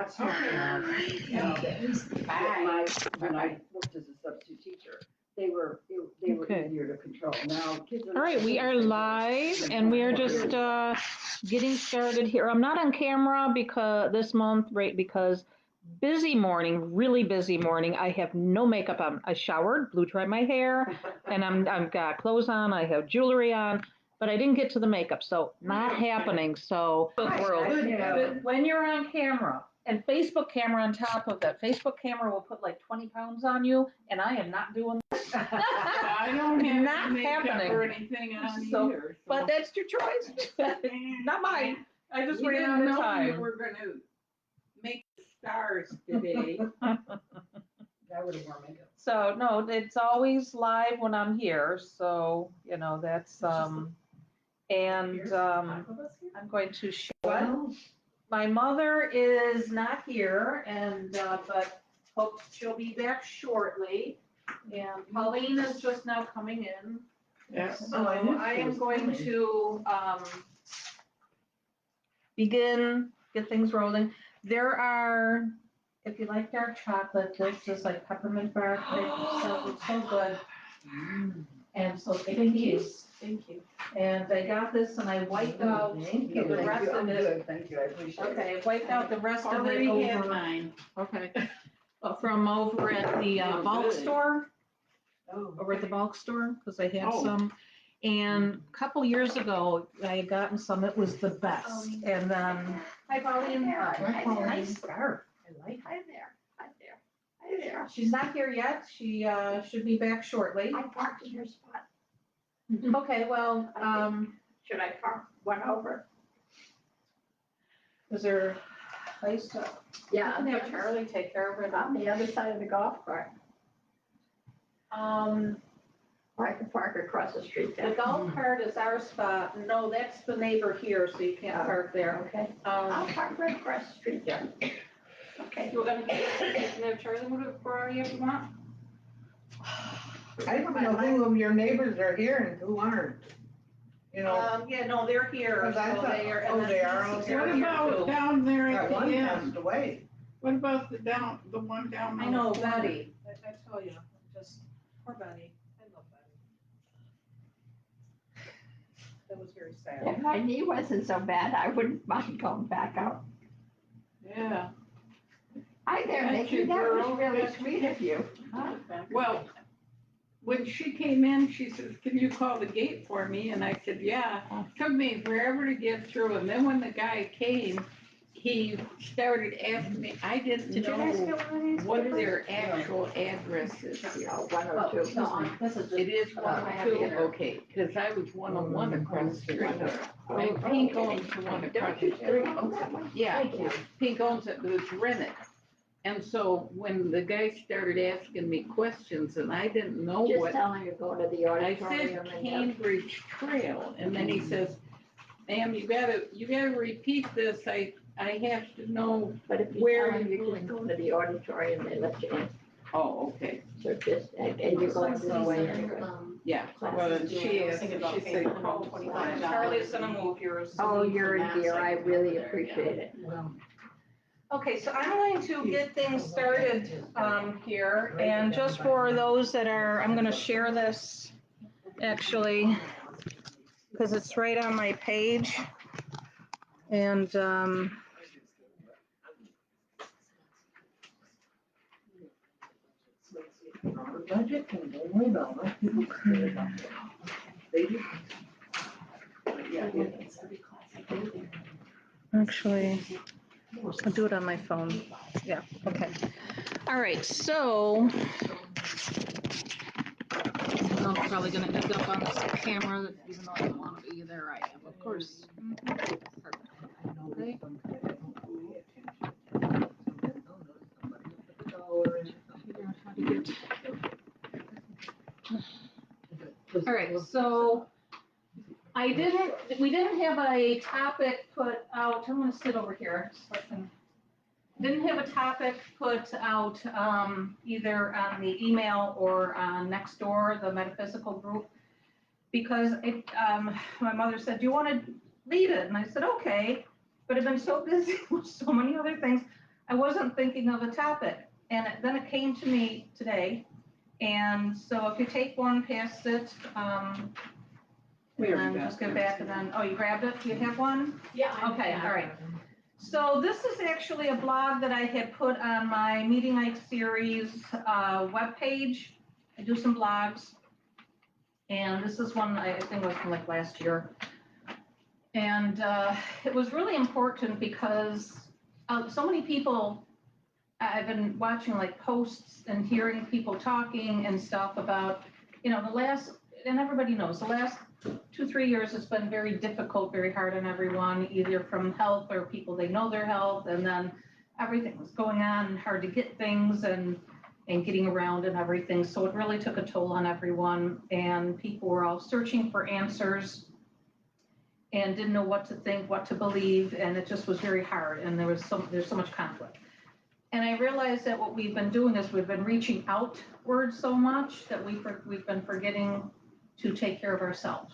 not smart enough. When I worked as a substitute teacher, they were easier to control. Now kids are. All right, we are live and we are just getting started here. I'm not on camera because this month, right? Because busy morning, really busy morning. I have no makeup on. I showered, blew dried my hair, and I've got clothes on. I have jewelry on, but I didn't get to the makeup, so not happening. So when you're on camera and Facebook camera on top of that, Facebook camera will put like 20 pounds on you, and I am not doing that. I don't have not makeup happening. or anything on So, either. So. but that's your choice, not mine. I just We ran didn't out of know time. we were going to make stars today. That would have worn makeup. So no, it's always live when I'm here. So that's and I'm going to show. My mother is not here, and but hope she'll be back shortly. And Pauline is just now coming in. Yes. So I am going to get things rolling. There are, if you like dark chocolate, there's just like peppermint bark. It's so good. And so thank you. Thank you. And I got this and I wiped out the rest of it. Thank you, I appreciate it. Okay, I wiped out the rest of it Already had over. mine. Okay. From over at the bulk store. Over at the bulk store, because I had some. And a couple years ago, I had gotten some. It was the best. And then, hi, Pauline. Nice scarf. I like it. Hi there. Hi there. Hi there. She's not here yet. She should be back shortly. I parked in her spot. Okay, well, Should I park one over? is there a place to? Yeah, I can have Charlie take care of it. on the other side of the golf cart. Or I can park across the street The there. golf cart is our spot. No, that's the neighbor here, so you can't park there. Okay. I'll park right across the street there. Okay. You're gonna have Charlie move it for you if you want? I don't know who of your neighbors are here and who aren't. Yeah, no, they're here. Because I So thought, they are. oh, they are, okay. They're What here about too. down there at That the one end? passed away. What about the one down? I know, Betty. I tell you, just poor Betty. I love Betty. That was very sad. If my knee wasn't so bad, I wouldn't mind going back out. Yeah. Hi there, That's Nikki. your That was girl. really sweet of you. Well, when she came in, she says, "Can you call the gate for me?" And I said, "Yeah." Took me forever to get through. And then when the guy came, he started asking me, I didn't Did you guys know get one of these? what their actual address is here. 102. This is just. It is 102, okay, because I was 101 across the street. And Pink owns the one across the street. Yeah, Pink owns it, but it's rented. And so when the guy started asking me questions and I didn't know Just what, tell him to go to the I auditorium said and Cambridge Trail, and then he says, "Ma'am, you gotta repeat this, I have to know." But if you Where tell him you you're just going to the auditorium, they let you in. Oh, okay, So just, and you're going this way anyway. yeah, well, and she asked, she said, "Call 25." Charlie's gonna move yours. Oh, you're a dear. I really appreciate it. Okay, so I'm going to get things started here, and just for those that are, I'm gonna share this actually, because it's right on my page. And Budget can go way lower. People care about it. They do. Yeah. actually, I'll do it on my phone. Yeah, okay. All right, so I'm probably gonna end up on this camera, even though I don't want to be. There I am, of course. Perfect. Okay. Figure out how to get. All right, so we didn't have a topic put out. I'm gonna sit over here so I can. Didn't have a topic put out either on the email or on Nextdoor, the metaphysical group, because my mother said, "Do you want to lead it?" And I said, "Okay," but I've been so busy with so many other things. I wasn't thinking of a topic. And then it came to me today. And so if you take one, pass it, and then just go back and then, oh, you grabbed it? Do you have one? Yeah. Okay, all right. So this is actually a blog that I had put on my Meeting Night Series webpage. I do some blogs. And this is one I think was from like last year. And it was really important because so many people, I've been watching like posts and hearing people talking and stuff about, the last, and everybody knows, the last 2-3 years has been very difficult, very hard on everyone, either from health or people they know their health, and then everything was going on and hard to get things and getting around and everything. So it really took a toll on everyone, and people were all searching for answers and didn't know what to think, what to believe, and it just was very hard, and there's so much conflict. And I realized that what we've been doing is we've been reaching outward so much that we've been forgetting to take care of ourselves.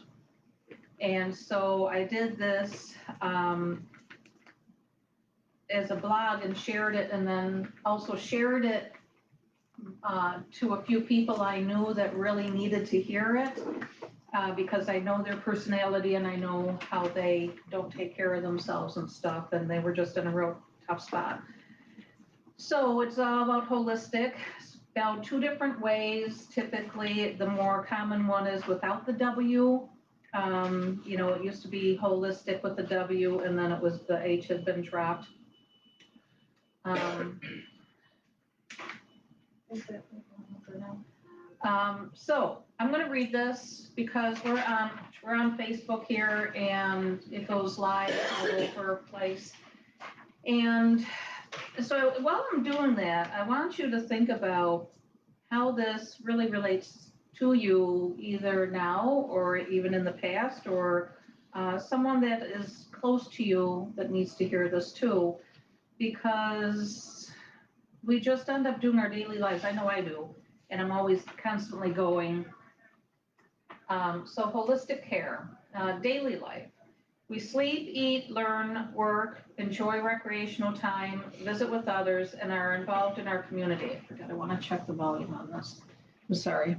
And so I did this as a blog and shared it, and then also shared it to a few people I knew that really needed to hear it, because I know their personality and I know how they don't take care of themselves and stuff, and they were just in a real tough spot. So it's all about holistic, spelled 2 different ways. Typically, the more common one is without the W. It used to be holistic with the W, and then the H had been dropped. So I'm going to read this because we're on Facebook here, and it goes live all over the place. And so while I'm doing that, I want you to think about how this really relates to you, either now or even in the past, or someone that is close to you that needs to hear this too, because we just end up doing our daily lives. I know I do, and I'm always constantly going. So holistic care, daily life. We sleep, eat, learn, work, enjoy recreational time, visit with others, and are involved in our community. I forgot, I want to check the volume on this. I'm sorry.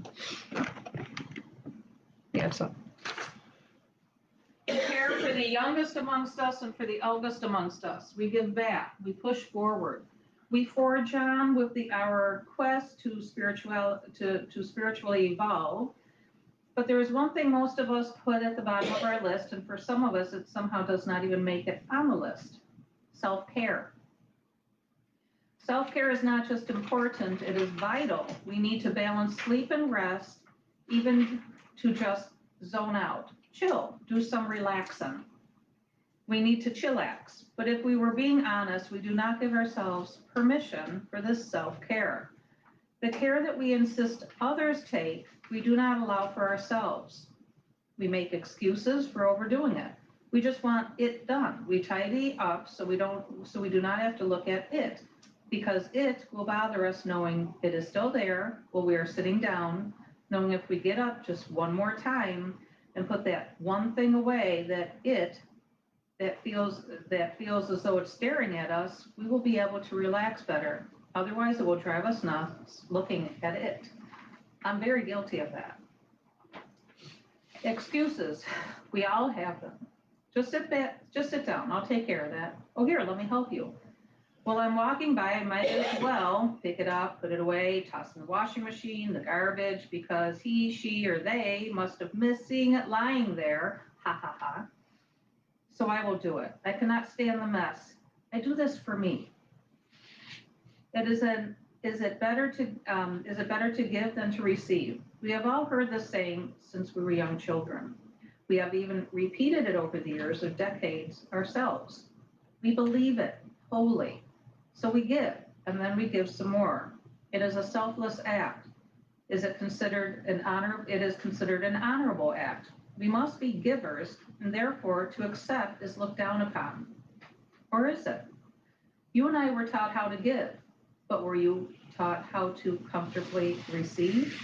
Yeah, so. We care for the youngest amongst us and for the eldest amongst us. We give back. We push forward. We forge on with our quest to spiritually evolve. But there is one thing most of us put at the bottom of our list, and for some of us, it somehow does not even make it on the list: self-care. Self-care is not just important, it is vital. We need to balance sleep and rest, even to just zone out, chill, do some relaxing. We need to chillax. But if we were being honest, we do not give ourselves permission for this self-care. The care that we insist others take, we do not allow for ourselves. We make excuses for overdoing it. We just want it done. We tidy up so we do not have to look at it, because it will bother us knowing it is still there while we are sitting down, knowing if we get up just one more time and put that one thing away that feels as though it's staring at us, we will be able to relax better. Otherwise, it will drive us nuts looking at it. I'm very guilty of that. Excuses, we all have them. Just sit down, I'll take care of that. Oh, here, let me help you. While I'm walking by, I might as well pick it up, put it away, toss in the washing machine, the garbage, because he, she, or they must have missed seeing it lying there. Ha ha ha. So I will do it. I cannot stand the mess. I do this for me. Is it better to give than to receive? We have all heard this saying since we were young children. We have even repeated it over the years or decades ourselves. We believe it wholly. So we give, and then we give some more. It is a selfless act. It is considered an honorable act. We must be givers, and therefore to accept is looked down upon. Or is it? You and I were taught how to give, but were you taught how to comfortably receive?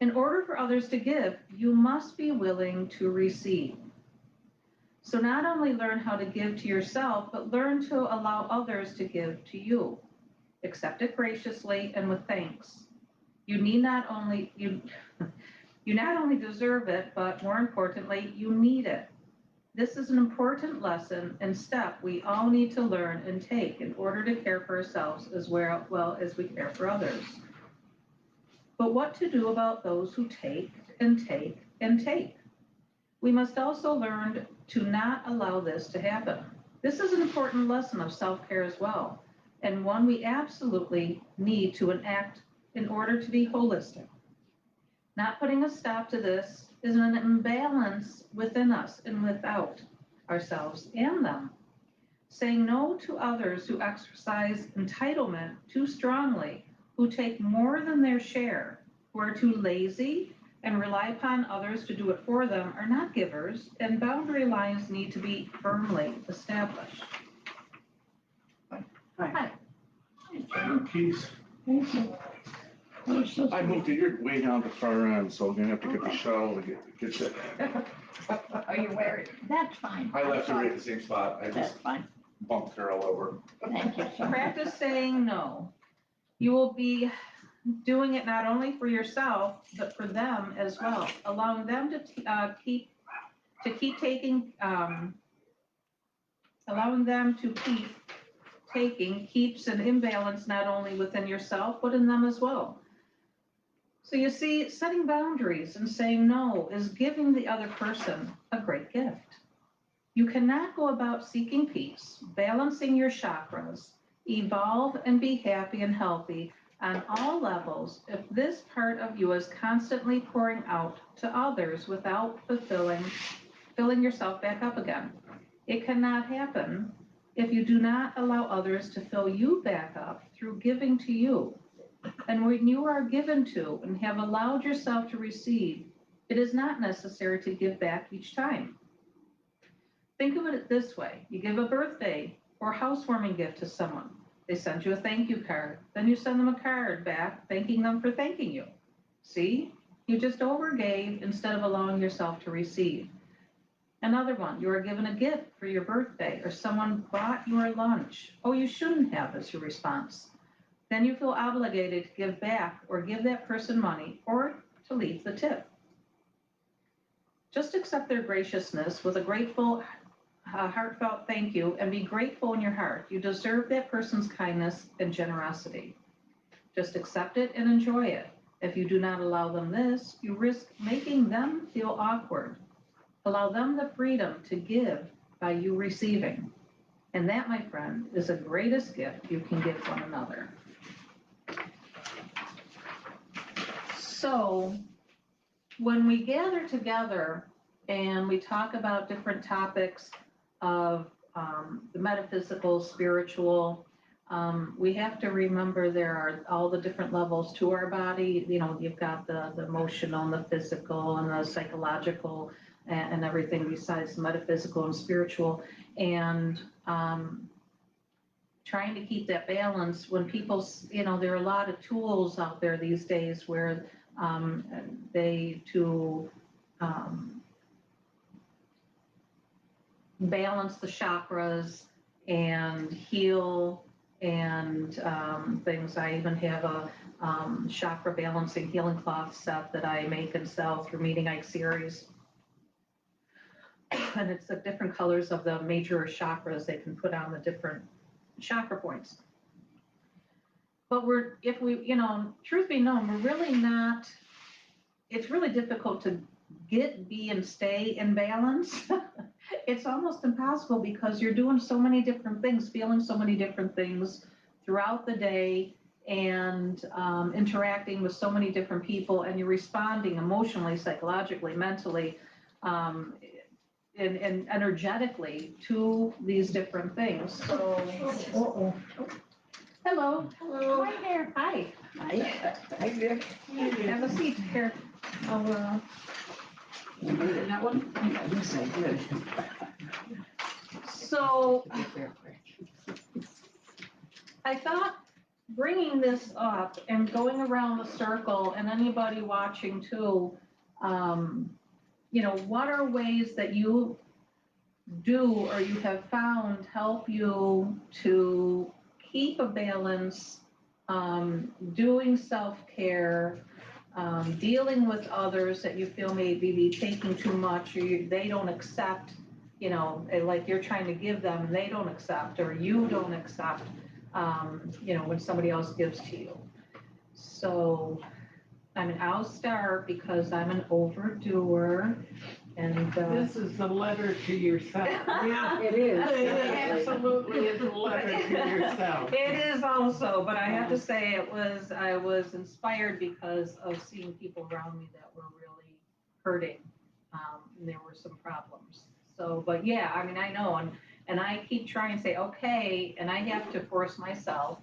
In order for others to give, you must be willing to receive. So not only learn how to give to yourself, but learn to allow others to give to you. Accept it graciously and with thanks. You not only deserve it, but more importantly, you need it. This is an important lesson and step we all need to learn and take in order to care for ourselves as well as we care for others. But what to do about those who take and take and take? We must also learn to not allow this to happen. This is an important lesson of self-care as well, and one we absolutely need to enact in order to be holistic. Not putting a stop to this is an imbalance within us and without ourselves and them. Saying no to others who exercise entitlement too strongly, who take more than their share, who are too lazy and rely upon others to do it for them are not givers, and boundary lines need to be firmly established. Hi. Keys. I moved it. You're way down the far end, so I'm gonna have to get the shuttle to get you. Are you wearing? That's fine. I left her right at the same spot. I That's just fine. bumped her all over. Thank you so much. Practice saying no. You will be doing it not only for yourself, but for them as well, allowing them to keep taking, allowing them to keep taking keeps an imbalance not only within yourself, but in them as well. So you see, setting boundaries and saying no is giving the other person a great gift. You cannot go about seeking peace, balancing your chakras, evolve and be happy and healthy on all levels if this part of you is constantly pouring out to others without filling yourself back up again. It cannot happen if you do not allow others to fill you back up through giving to you. And when you are given to and have allowed yourself to receive, it is not necessary to give back each time. Think of it this way. You give a birthday or housewarming gift to someone. They send you a thank you card. Then you send them a card back thanking them for thanking you. See? You just overgave instead of allowing yourself to receive. Another one, you are given a gift for your birthday or someone bought you a lunch. Oh, you shouldn't have is your response. Then you feel obligated to give back or give that person money or to leave the tip. Just accept their graciousness with a grateful, heartfelt thank you and be grateful in your heart. You deserve that person's kindness and generosity. Just accept it and enjoy it. If you do not allow them this, you risk making them feel awkward. Allow them the freedom to give by you receiving. And that, my friend, is the greatest gift you can give one another. So when we gather together and we talk about different topics of the metaphysical, spiritual, we have to remember there are all the different levels to our body. You know, you've got the emotional and the physical and the psychological and everything besides metaphysical and spiritual. And trying to keep that balance when people, you know, there are a lot of tools out there these days where balance the chakras and heal and things. I even have a chakra balancing healing cloth set that I make and sell through Meeting Ike series. And it's the different colors of the major chakras they can put on the different chakra points. But if we, you know, truth be known, we're really not, it's really difficult to be and stay in balance. It's almost impossible because you're doing so many different things, feeling so many different things throughout the day and interacting with so many different people, and you're responding emotionally, psychologically, mentally, and energetically to these different things. So, hello. Hello. Hi there. Hi. Hi. Hi there. Have a seat here. That one? Yes, I did. So I thought bringing this up and going around the circle, and anybody watching too, you know, what are ways that you do or you have found help you to keep a balance, doing self-care, dealing with others that you feel maybe be taking too much or they don't accept, like you're trying to give them and they don't accept or you don't accept, when somebody else gives to you. So, I'll start because I'm an overdoer and. This is a letter to yourself. Yeah, it is. It absolutely is a letter to yourself. It is also, but I have to say I was inspired because of seeing people around me that were really hurting. And there were some problems. So, but yeah, I know, and I keep trying to say, okay, and I have to force myself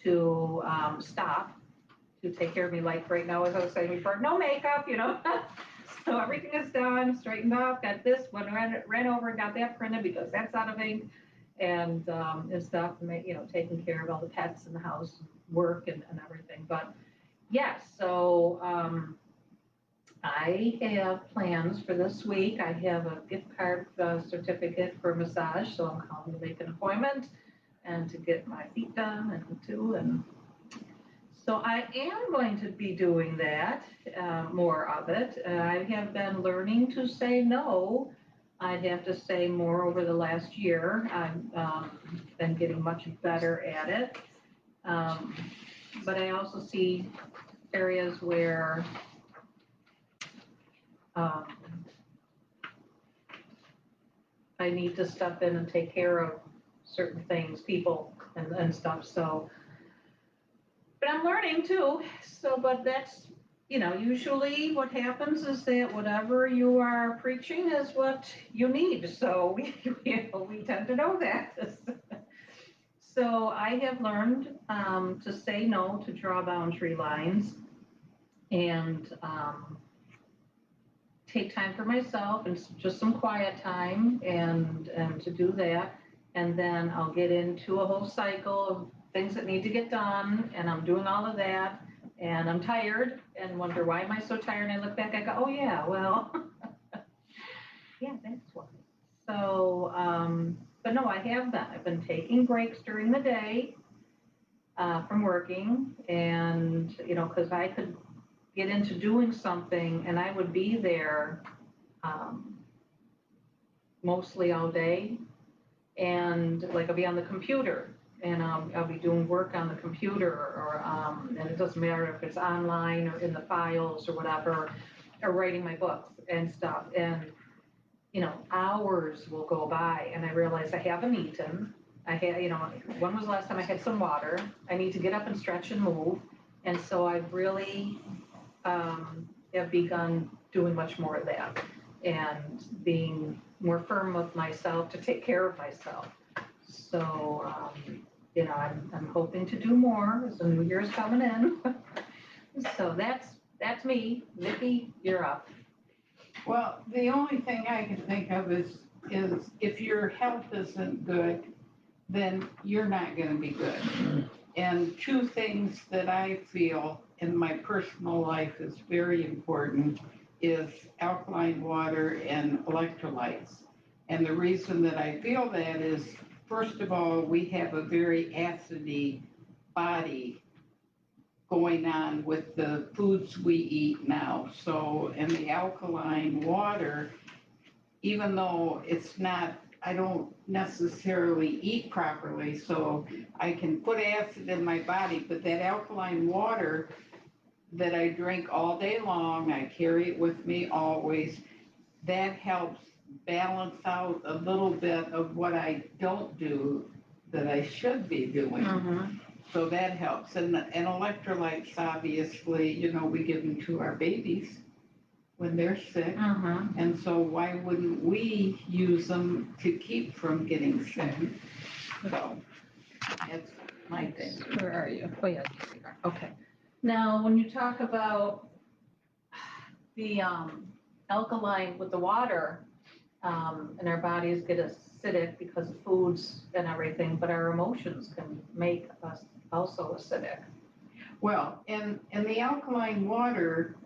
to stop, to take care of me. Like right now, as I was saying before, no makeup, So everything is done, straightened up, got this one, ran over and got that printed because that's out of ink and stuff, taking care of all the pets in the house, work and everything. But yes, so I have plans for this week. I have a gift card certificate for massage, so I'm calling to make an appointment and to get my feet done and so I am going to be doing that, more of it. I have been learning to say no. I'd have to say more over the last year. I've been getting much better at it. But I also see areas where I need to step in and take care of certain things, people and stuff. So, but I'm learning too. So, but that's, usually what happens is that whatever you are preaching is what you need. So we tend to know that. So I have learned to say no, to draw boundary lines and take time for myself and just some quiet time and to do that. And then I'll get into a whole cycle of things that need to get done, and I'm doing all of that, and I'm tired and wonder, why am I so tired? And I look back, I go, oh yeah, well, yeah, that's why. So, but no, I have been. I've been taking breaks during the day from working, and, because I could get into doing something and I would be there mostly all day, and like I'll be on the computer and I'll be doing work on the computer or and it doesn't matter if it's online or in the files or whatever, or writing my books and stuff, and hours will go by and I realize I haven't eaten. I had, when was the last time I had some water? I need to get up and stretch and move, and so I've really have begun doing much more of that and being more firm with myself to take care of myself. So, I'm hoping to do more as the new year's coming in. So that's me. Vicki, you're up. Well, the only thing I can think of is if your health isn't good, then you're not going to be good. And two things that I feel in my personal life is very important is alkaline water and electrolytes. And the reason that I feel that is, first of all, we have a very acidy body going on with the foods we eat now. So, and the alkaline water, even though it's not, I don't necessarily eat properly, so I can put acid in my body, but that alkaline water that I drink all day long, I carry it with me always, that helps balance out a little bit of what I don't do that I should be doing. Mm-hmm. So that helps. And electrolytes, obviously, we give them to our babies when they're sick. Mm-hmm. And so why wouldn't we use them to keep from getting sick? So that's my thing. Where are you? Oh, yeah. Okay. Now, when you talk about the alkaline with the water, and our bodies get acidic because of foods and everything, but our emotions can make us also acidic. Well, and the alkaline water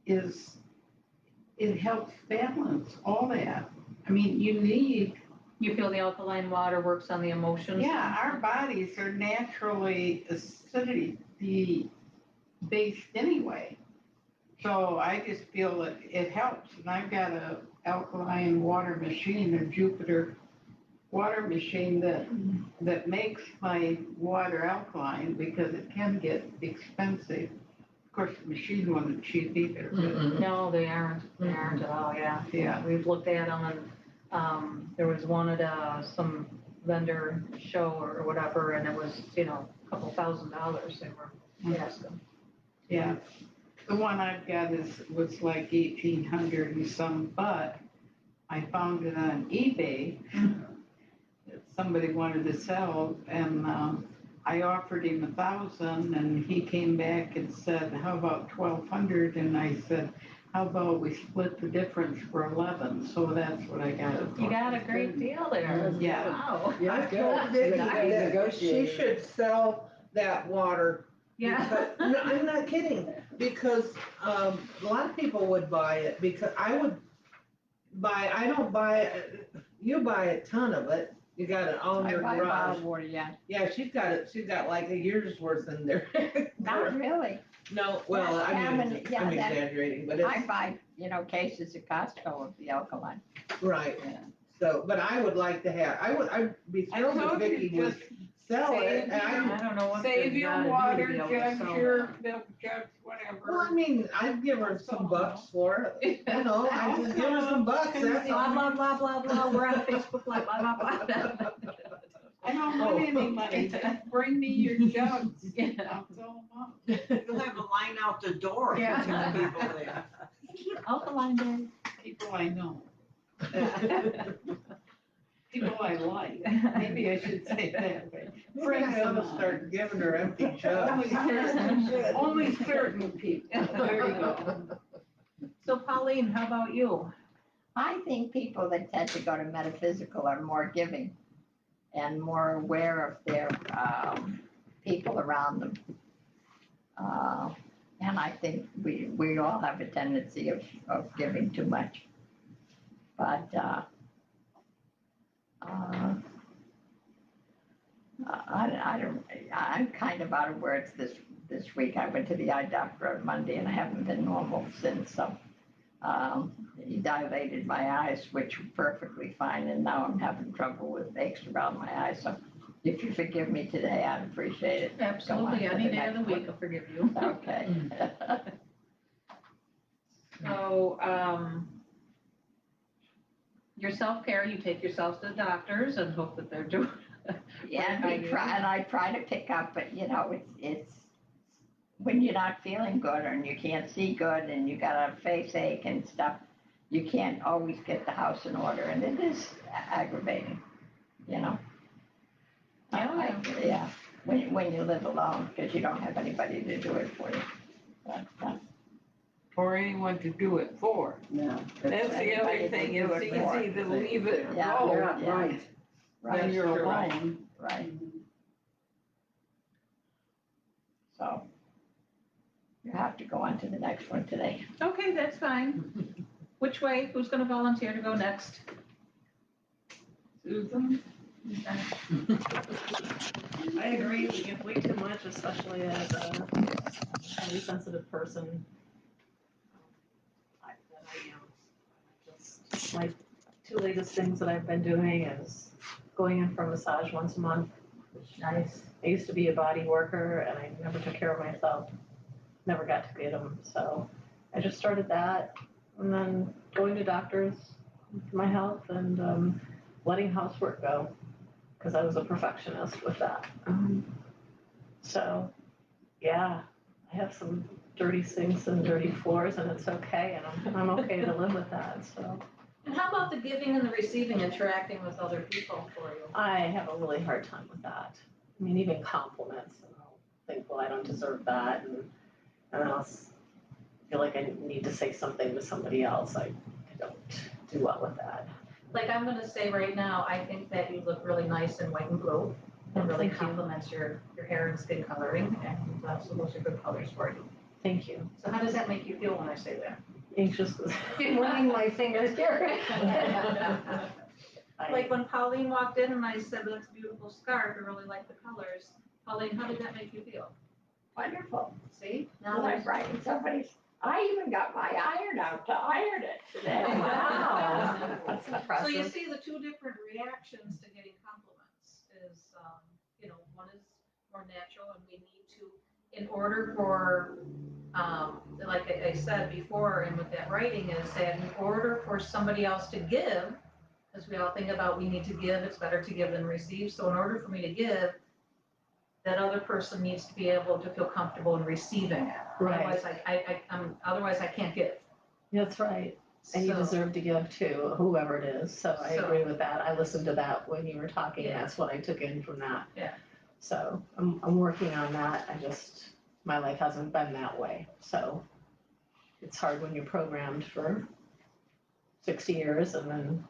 it helps balance all that. I mean, you need, You feel the alkaline water works on the emotions? yeah, our bodies are naturally acidity based anyway. So I just feel that it helps, and I've got a alkaline water machine, a Jupiter water machine that makes my water alkaline because it can get expensive. Of course, the machine wasn't cheap either, but No, they aren't. They aren't at all, yeah. yeah. We've looked at them and, there was one at, some vendor show or whatever, and it was, a couple $1,000s they were asking. Yeah, the one I've got was like 1,800 and some, but I found it on eBay. That somebody wanted to sell, and I offered him 1,000, and he came back and said, "How about 1,200?" And I said, "How about we split the difference for 11?" So that's what I got it for. You got a great deal there. Yeah. Wow. Yeah, I told Vicky good. that she should sell that water. Yeah. because- No, I'm not kidding, because, a lot of people would buy it, because I don't buy, you buy a ton of it. You got it all in I your buy garage. bottled water, yeah. Yeah, she's got like a year's worth in there. Not really. No, well, Yeah, I'm that- exaggerating, but I it's, buy, cases at Costco of the alkaline. right. Yeah. So, but I would like to have, I'd be I thrilled if told you, Vicky would just sell it. save And I don't know what save they your gotta do to water be able to jugs, sell your that. milk jugs, well, I whatever. mean, I'd give her some bucks for it. You know, I'd just give her some bucks, that's Blah, all. blah, blah, blah, blah, we're on Facebook Live, blah, blah, blah. I don't want any money, just bring me your jugs. I'll fill them up. You'll have a line out the door Yeah. for the people there. Alkaline day. People I know, people I like, maybe I should say it that way. Maybe I ought to Friends of start giving her empty jugs. Only certain people, there you go. So Pauline, how about you? I think people that tend to go to metaphysical are more giving and more aware of their people around them. And I think we all have a tendency of giving too much. But I'm kind of out of words this week. I went to the eye doctor on Monday and I haven't been normal since. So he dilated my eyes, which were perfectly fine, and now I'm having trouble with aches around my eyes. So if you forgive me today, I'd appreciate it. Absolutely, Go on to any the day of the next week, I'll forgive you. one. Okay. So, your self-care, you take yourselves to the doctors and hope that they're doing. Yeah, and I try to pick up, but it's when you're not feeling good and you can't see good and you got a face ache and stuff, you can't always get the house in order, and it is aggravating, Yeah. Yeah, when you live alone, because you don't have anybody to do it for you. But, Or anyone to do it for. Yeah. That's the other Anybody to thing, do it's it for. easy to leave it Yeah. go Yeah, right. when right, you're right. alone. right. So you have to go on to the next one today. Okay, that's fine. Which way, who's gonna volunteer to go next? Susan? I agree, we give way too much, especially as a highly sensitive person. That I am. Just, my two latest things that I've been doing is going in for a massage once a month. Nice. I used to be a body worker and I never took care of myself, never got to get them, so I just started that. And then going to doctors for my health and letting housework go, because I was a perfectionist with that. So, yeah, I have some dirty sinks and dirty floors, and it's okay, and I'm okay to live with that. So And how about the giving and the receiving, interacting with other people for you? I have a really hard time with that. I mean, even compliments, and I'll think, well, I don't deserve that, and I'll feel like I need to say something to somebody else. I don't do well with that. Like I'm gonna say right now, I think that you look really nice in white and blue. It really Thank you. complements your hair and skin coloring, and so those are good colors for you. Thank you. So how does that make you feel when I say that? anxious, running my fingers here. Like when Pauline walked in and I said, that's a beautiful scarf, I really like the colors. Pauline, how did that make you feel? Wonderful. See? Now I'm writing somebody's, I even got my iron out to iron it today. Wow. That's So you impressive. see the two different reactions to getting compliments is, one is more natural and we need to, in order for, like I said before, and with that writing is that in order for somebody else to give, because we all think about we need to give, it's better to give than receive. So in order for me to give, that other person needs to be able to feel comfortable in receiving it. Right. Otherwise I can't give. That's right. And you So- deserve to give to whoever it is. So I So- agree with that. I listened to that when you were talking. Yeah. That's what I took in from that. Yeah. So I'm working on that. My life hasn't been that way. So it's hard when you're programmed for 60 years and then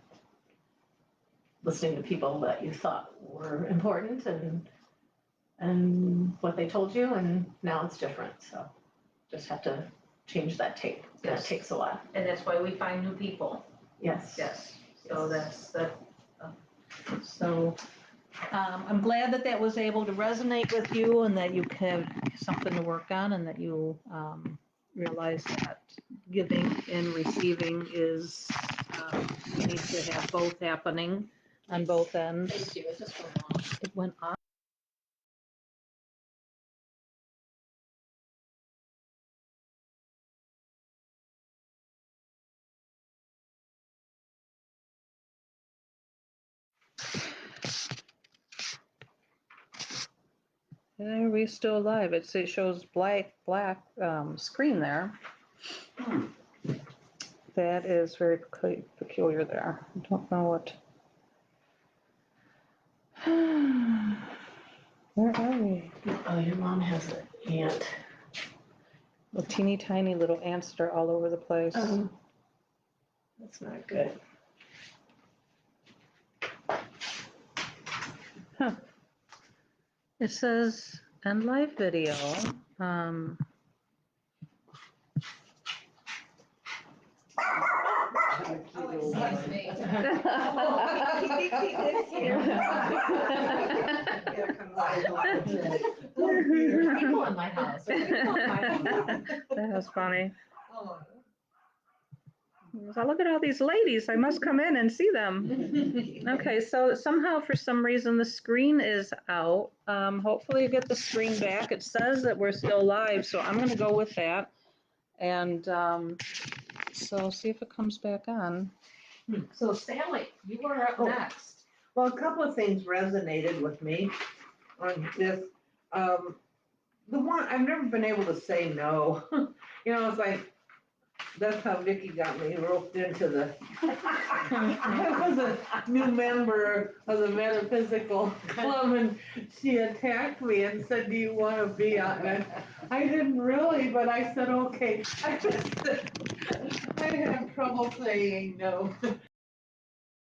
listening to people that you thought were important and what they told you, and now it's different. So just have to change that tape. That Yes. takes a while. And that's why we find new people. Yes. Yes. So that's that. So I'm glad that was able to resonate with you and that you have something to work on and that you realize that giving and receiving is, we need to have both happening on both ends. Thank you. It just went long. It went on. Are we still live? It shows black screen there. That is very peculiar there. I don't know what. Where are we? Oh, your mom has an aunt. The teeny tiny little ants that are all over the place. That's not good. It says end live video. Excuse me. People in my house. That was funny. Oh. So look at all these ladies. I must come in and see them. Okay, so somehow for some reason the screen is out. Hopefully you get the screen back. It says that we're still live, so I'm going to go with that. And so see if it comes back on. So Sally, you were up Oh. next. Well, a couple of things resonated with me on this. The one, I've never been able to say no. It's like, that's how Vicky got me roped into the, I was a new member of the metaphysical club and she attacked me and said, do you want to be on it? I didn't really, but I said, okay. I have trouble saying no.